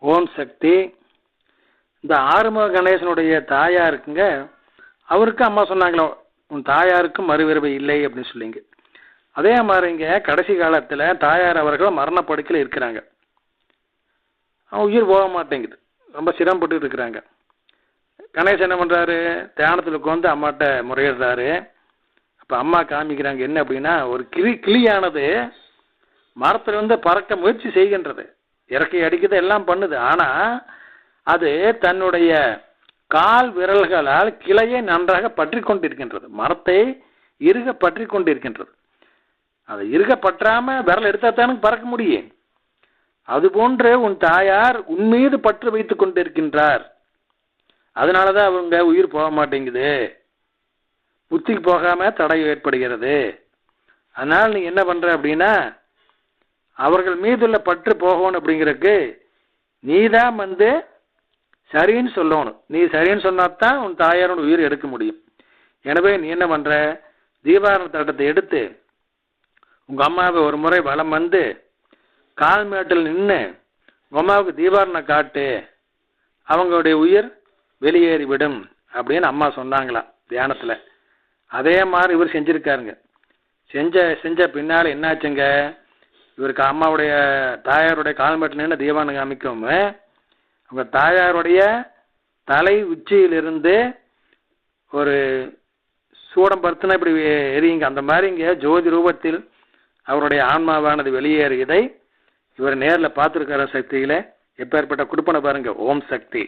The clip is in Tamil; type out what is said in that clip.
ஓம் சக்தி. இந்த ஆறுமுக கணேசனுடைய தாயார் இருக்குங்க, அவருக்கு அம்மா சொன்னாங்களோ உன் தாயாருக்கும் மறுவிரவு இல்லை அப்படின்னு சொல்லிங்க. அதே மாதிரிங்க கடைசி காலத்தில் தாயார் அவர்கள் மரணப்படுக்கையில் இருக்கிறாங்க. அவன் உயிர் போக மாட்டேங்குது, ரொம்ப சிரமப்பட்டு இருக்கிறாங்க. கணேசன் என்ன பண்ணுறாரு, தியானத்தில் உட்காந்து அம்மாட்ட முறையிடுறாரு. அப்போ அம்மா காமிக்கிறாங்க என்ன அப்படின்னா, ஒரு கிளியானது மரத்திலிருந்து பறக்க முயற்சி செய்கின்றது, இறக்கை அடிக்குது, எல்லாம் பண்ணுது. ஆனால் அது தன்னுடைய கால் விரல்களால் கிளையை நன்றாக பற்றி கொண்டிருக்கின்றது, மரத்தை இறுக பற்றி கொண்டிருக்கின்றது. அதை இறுக பற்றாம விரல் எடுத்தாத்தானு பறக்க முடியும். அதுபோன்று உன் தாயார் உன் மீது பற்று வைத்துக் கொண்டிருக்கின்றார், அதனாலதான் அவங்க உயிர் போக மாட்டேங்குது, புத்திக்கு போகாம தடை ஏற்படுகிறது. அதனால நீ என்ன பண்ற அப்படின்னா, அவர்கள் மீதுள்ள பற்று போகணும் அப்படிங்கிறதுக்கு நீதான் வந்து சரின்னு சொல்லணும். நீ சரின்னு சொன்னாதான் உன் தாயாரோட உயிர் எடுக்க முடியும். எனவே நீ என்ன பண்ற, தீபாரண தட்டத்தை எடுத்து உங்க அம்மாவை ஒரு முறை வலம் வந்து கால் மேட்டில் நின்று உங்க அம்மாவுக்கு தீபாரணை காட்டு, அவங்களுடைய உயிர் வெளியேறிவிடும் அப்படின்னு அம்மா சொன்னாங்களாம் தியானத்தில். அதே மாதிரி இவர் செஞ்சிருக்காருங்க. செஞ்ச பின்னால் என்னாச்சுங்க, இவருக்கு அம்மாவுடைய தாயாருடைய கால்மேட்டில் நின்று தீபாரணை காமிக்கும், அவங்க தாயாருடைய தலை உச்சியிலிருந்து ஒரு சூடம் பருத்துனா இப்படி எரியுங்க, அந்த மாதிரி இங்கே ஜோதி ரூபத்தில் அவருடைய ஆன்மாவானது வெளியேறியதை இவர் நேரில் பார்த்துருக்கார. சக்தியில எப்பேற்பட்ட கொடுப்பனை பாருங்க. ஓம் சக்தி.